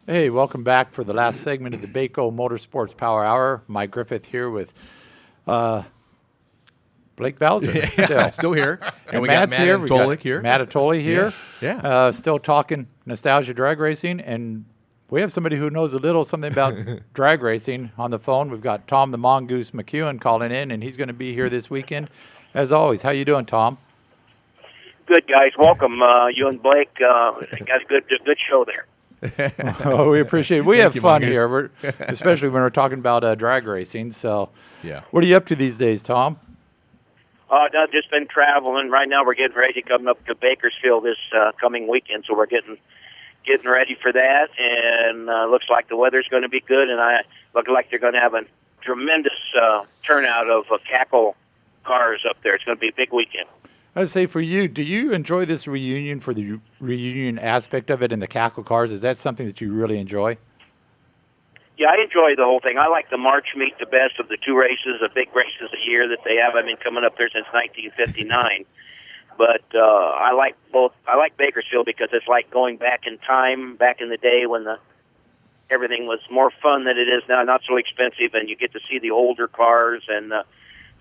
Hey, welcome back for the last segment of the Baco Motorsports Power Hour. Mike Griffith here with uh, Blake Bowser. Yeah, still here. And we Matt's got Matt here. We got Anatolik here. Matt Anatolik here. Yeah. Still talking nostalgia drag racing. And we have somebody who knows a little something about drag racing on the phone. We've got Tom the Mongoose McEwen calling in, and he's going to be here this weekend. As always, how you doing, Tom? Good, guys. Welcome, you and Blake. Got a good show there. Oh, we appreciate it. We have you, fun Mongoose. here, especially when we're talking about drag racing. So, Yeah. what are you up to these days, Tom? I've just been traveling. Right now, we're getting ready to come up to Bakersfield this coming weekend, so we're getting ready for that. And looks like the weather's going to be good, and I look like they're going to have a tremendous turnout of cackle cars up there. It's going to be a big weekend. I'd say for you, do you enjoy this reunion for the reunion aspect of it and the cackle cars? Is that something that you really enjoy? Yeah, I enjoy the whole thing. I like the March meet the best of the two races, the big races a year that they have. I've been coming up there since 1959. But I like both. I like Bakersfield because it's like going back in time, back in the day when everything was more fun than it is now, not so expensive, and you get to see the older cars and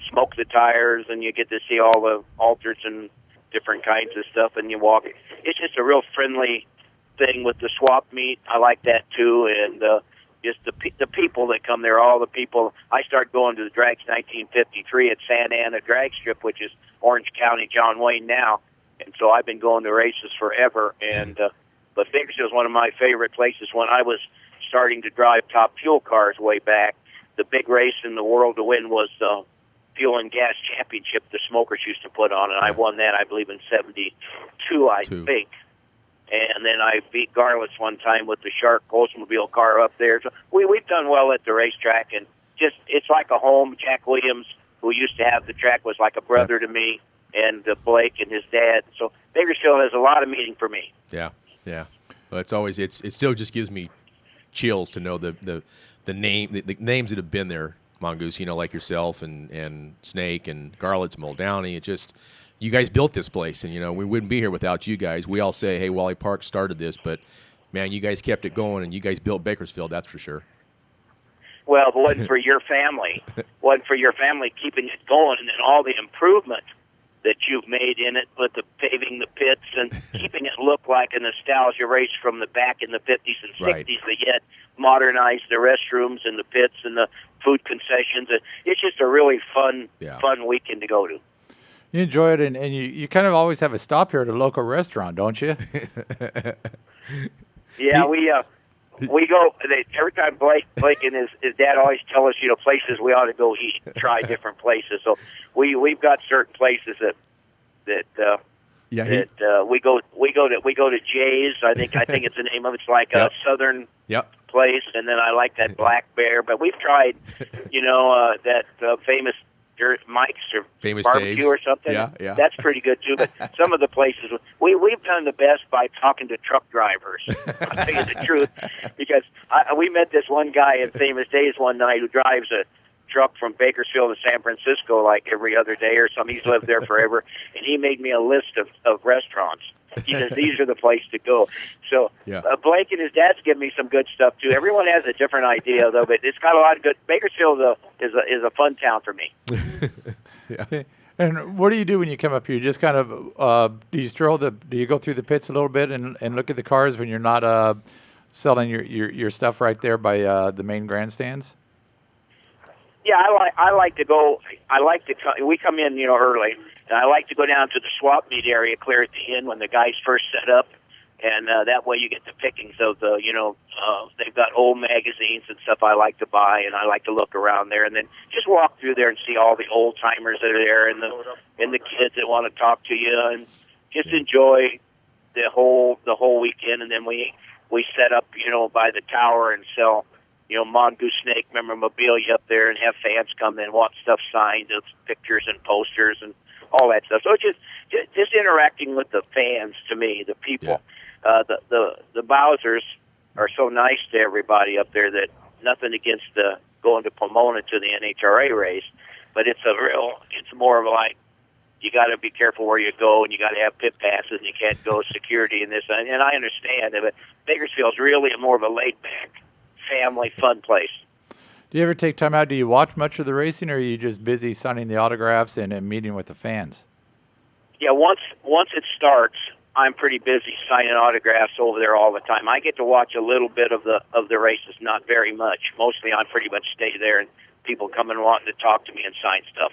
smoke the tires, and you get to see all the alters and different kinds of stuff, and you walk. It's just a real friendly thing with the swap meet. I like that too, and just the people that come there, all the people. I started going to the drags 1953 at Santa Ana Drag Strip, which is Orange County, John Wayne now, and so I've been going to races forever. And but Bakersfield was one of my favorite places when I was starting to drive top fuel cars way back. The big race in the world to win was Fuel and Gas Championship the Smokers used to put on, and I won that, I believe, in 72, I think. And then I beat Garlitz one time with the Shark Oldsmobile car up there. So we've done well at the racetrack, and just it's like a home. Jack Williams, who used to have the track, was like a brother to me, and Blake and his dad. So Bakersfield has a lot of meaning for me. Yeah. Well, it still just gives me chills to know the names that have been there, Mongoose, like yourself and Snake and Garlitz, Muldowney. It just, you guys built this place, and we wouldn't be here without you guys. We all say, hey, Wally Park started this, but man, you guys kept it going, and you guys built Bakersfield, that's for sure. Well, it wasn't for your family. Keeping it going, and then all the improvement that you've made in it with the paving the pits and keeping it look like a nostalgia race from the back in the 50s and 60s, but yet modernize the restrooms and the pits and the food concessions. It's just a really fun weekend to go to. You enjoy it, and you kind of always have a stop here at a local restaurant, don't you? Yeah, we go every time. Blake and his dad always tell us, places we ought to go eat, try different places. So we've got certain places that we go to Jay's. I think it's the name of it. It's like a southern place, and then I like that Black Bear. But we've tried, that famous Mike's or Famous barbecue Dave's. or something. Yeah. That's pretty good too. But some of the places we've done the best by talking to truck drivers. I'll tell you the truth, because we met this one guy in Famous Days one night who drives a truck from Bakersfield to San Francisco like every other day or something. He's lived there forever, and he made me a list of restaurants. He says these are the places to go. So Blake and his dad's give me some good stuff too. Everyone has a different idea though, but it's got a lot of good. Bakersfield is a fun town for me. Okay. And what do you do when you come up here? You just kind of do you go through the pits a little bit and look at the cars when you're not selling your stuff right there by the main grandstands? Yeah, I like to go. We come in, early, and I like to go down to the swap meet area, clear at the end when the guys first set up, and that way you get the pickings of the, they've got old magazines and stuff I like to buy, and I like to look around there, and then just walk through there and see all the old timers that are there, and the kids that want to talk to you, and just enjoy the whole weekend, and then we set up, by the tower and sell. Mongoose Snake memorabilia up there, and have fans come in, want stuff signed, pictures and posters and all that stuff. So it's just interacting with the fans, to me, the people. The Bowsers are so nice to everybody up there that nothing against going to Pomona to the NHRA race, but it's more of like, you got to be careful where you go, and you got to have pit passes, and you can't go security and this. And I understand that, but Bakersfield's really more of a laid-back, family, fun place. Do you ever take time out? Do you watch much of the racing, or are you just busy signing the autographs and meeting with the fans? Yeah, once it starts, I'm pretty busy signing autographs over there all the time. I get to watch a little bit of the races, not very much. Mostly, I pretty much stay there, and people come and wanting to talk to me and sign stuff.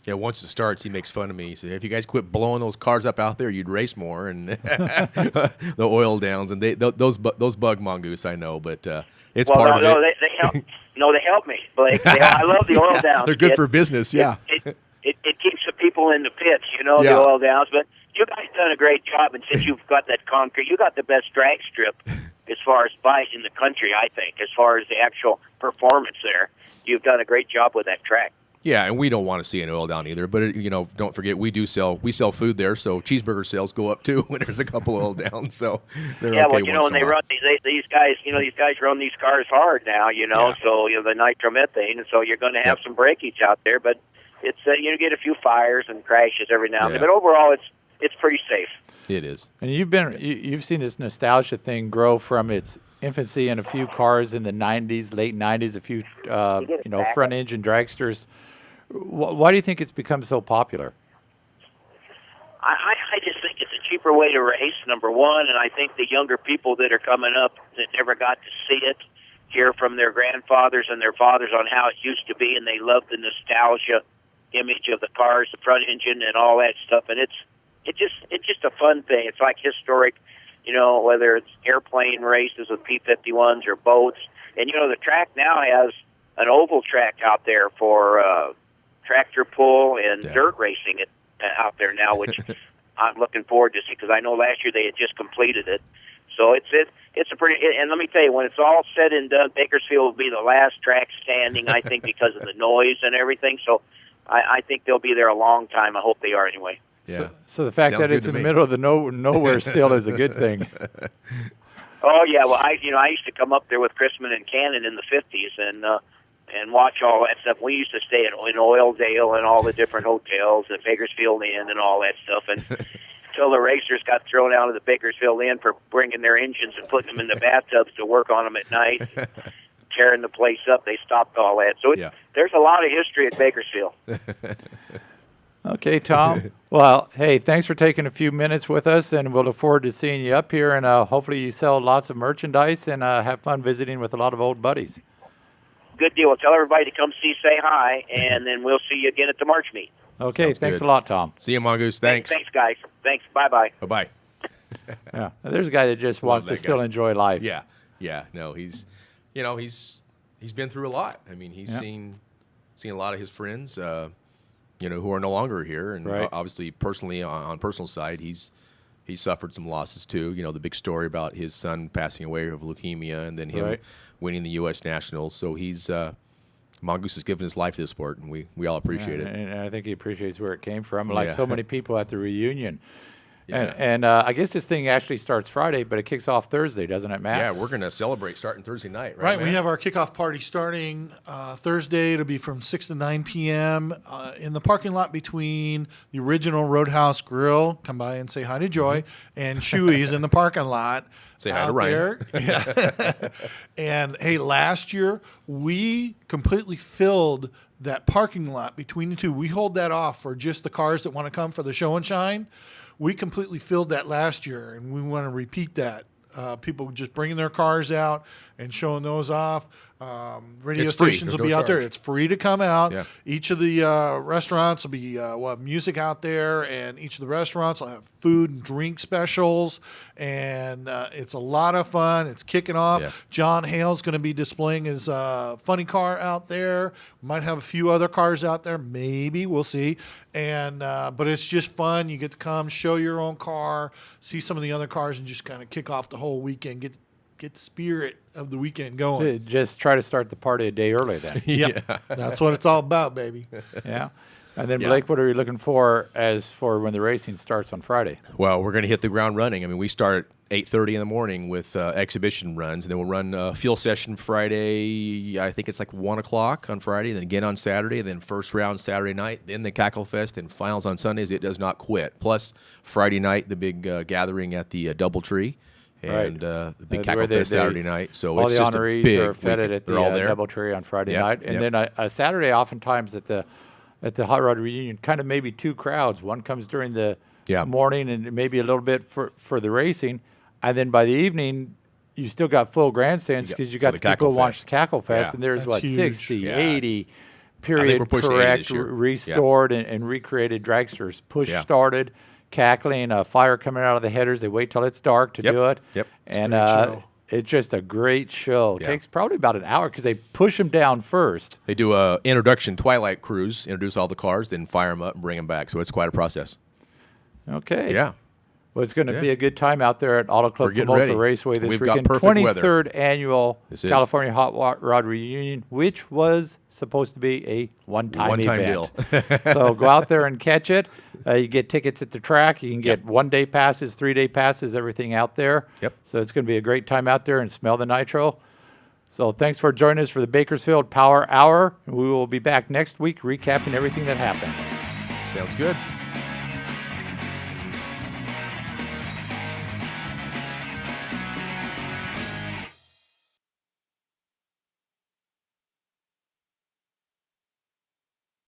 Yeah, once it starts, he makes fun of me. He says, "If you guys quit blowing those cars up out there, you'd race more." And the oil downs, and those bug Mongoose, I know, but it's part of it. They help. No, they help me. Blake. I love the oil downs. They're good for business. Yeah, it keeps the people in the pits, the oil downs. But you guys done a great job, and since you've got that concrete, you got the best drag strip as far as bike in the country. I think, as far as the actual performance there, you've done a great job with that track. Yeah, and we don't want to see an oil down either. But don't forget we sell food there, so cheeseburger sales go up too when there's a couple oil downs. So they're okay. Well, and they run these guys. These guys run these cars hard now. Yeah. So the nitromethane, and so you're going to have some breakage out there. But it's you get a few fires and crashes every now and then. But overall, it's pretty safe. It is. And you've seen this nostalgia thing grow from its infancy in a few cars in the '90s, late '90s, a few front engine dragsters. Why do you think it's become so popular? I just think it's a cheaper way to race, number one, and I think the younger people that are coming up that never got to see it hear from their grandfathers and their fathers on how it used to be, and they love the nostalgia image of the cars, the front engine, and all that stuff. And it's just a fun thing. It's like historic, whether it's airplane races with P-51s or boats. And the track now has an oval track out there for tractor pull and dirt racing out there now, which I'm looking forward to see, because I know last year they had just completed it. So it's a pretty, and let me tell you, when it's all said and done, Bakersfield will be the last track standing, I think, because of the noise and everything. So I think they'll be there a long time. I hope they are anyway. Yeah. So the fact that it's in the middle of the nowhere still is a good thing. Oh yeah, well I used to come up there with Chrisman and Cannon in the 50s and watch all that stuff. We used to stay in Oildale and all the different hotels, the Bakersfield Inn and all that stuff. And until the racers got thrown out of the Bakersfield Inn for bringing their engines and putting them in the bathtubs to work on them at night, tearing the place up, they stopped all that. So there's a lot of history at Bakersfield. Okay, Tom. Well, hey, thanks for taking a few minutes with us, and we'll look forward to seeing you up here. And hopefully you sell lots of merchandise and have fun visiting with a lot of old buddies. Good deal. Well, tell everybody to come say hi, and then we'll see you again at the March meet. Okay, Sounds thanks good. a lot, Tom. See you, Mongoose. Thanks. Thanks, guys. Thanks. Bye-bye. Bye-bye. Yeah, there's a guy that just wants to still enjoy life. Yeah. No, he's been through a lot. I mean, he's seen a lot of his friends, who are no longer here, and obviously, personally, on personal side, he's suffered some losses too. The big story about his son passing away of leukemia, and then him winning the U.S. Nationals. So Mongoose has given his life to the sport, and we all appreciate it. And I think he appreciates where it came from, like so many people at the reunion. Yeah. And I guess this thing actually starts Friday, but it kicks off Thursday, doesn't it, Matt? Yeah, we're going to celebrate starting Thursday night, right? Right. Matt? We have our kickoff party starting Thursday. It'll be from 6 to 9 p.m. In the parking lot between the original Roadhouse Grill. Come by and say hi to Joy. And Chewy's in the parking lot. Say hi to Ryan. Yeah. And, hey, last year we completely filled that parking lot between the two. We hold that off for just the cars that want to come for the show and shine. We completely filled that last year, and we want to repeat that. People just bringing their cars out and showing those off. Radio It's free. stations There's will be no out there. charge. It's free to come out. Yeah. Each of the restaurants will be we'll have music out there, and each of the restaurants will have food and drink specials. And it's a lot of fun. It's kicking off. Yeah. John Hale's going to be displaying his funny car out there. Might have a few other cars out there. Maybe. We'll see. And but it's just fun. You get to come, show your own car, see some of the other cars, and just kind of kick off the whole weekend. Get the spirit of the weekend going. Just try to start the party a day early then. Yep. That's what it's all about, baby. Yeah. And then, Yeah. Blake, what are you looking for as for when the racing starts on Friday? Well, we're going to hit the ground running. I mean, we start at 8:30 in the morning with exhibition runs, and then we'll run a fuel session Friday. I think it's like 1 o'clock on Friday, then again on Saturday, then first round Saturday night, then the Cackle Fest, and finals on Sundays. It does not quit. Plus, Friday night, the big gathering at the Doubletree. And the big Cackle Fest Saturday night. So all it's the just honorees a big are feted weekend. at the They're all there. Doubletree on Friday Yep, night. And yep. then a Saturday, oftentimes at the Hot Rod Reunion, kind of maybe two crowds. One comes during the Yeah. morning and maybe a little bit for the racing. And then by the evening, you still got full grandstands because you for got the the people Cackle who watch Fest. Cackle Fest. Yeah. And there's, That's huge. 60, Yeah, 80 we're period pushing 80 correct, this year. restored, and recreated dragsters. Push Yeah. started, cackling, fire coming out of the headers. They wait till it's dark to Yep, do it. yep. And great show. it's just a great show. It Yeah. takes probably about an hour because they push them down first. They do a introduction Twilight cruise, introduce all the cars, then fire them up and bring them back. So it's quite a process. Okay. Yeah. Well, it's going to Yeah. be a good time out there at Auto Club We're getting Famoso ready. Raceway this We've got weekend. perfect weather. 23rd annual This is. California Hot Rod Reunion, which was supposed to be a one-time One-time event. So go out there and catch it. You get tickets at the track. You can get 1-day passes, 3-day passes, everything out there. Yep. So it's going to be a great time out there and smell the nitro. So thanks for joining us for the Bakersfield Power Hour. We will be back next week recapping everything that happened. Sounds good.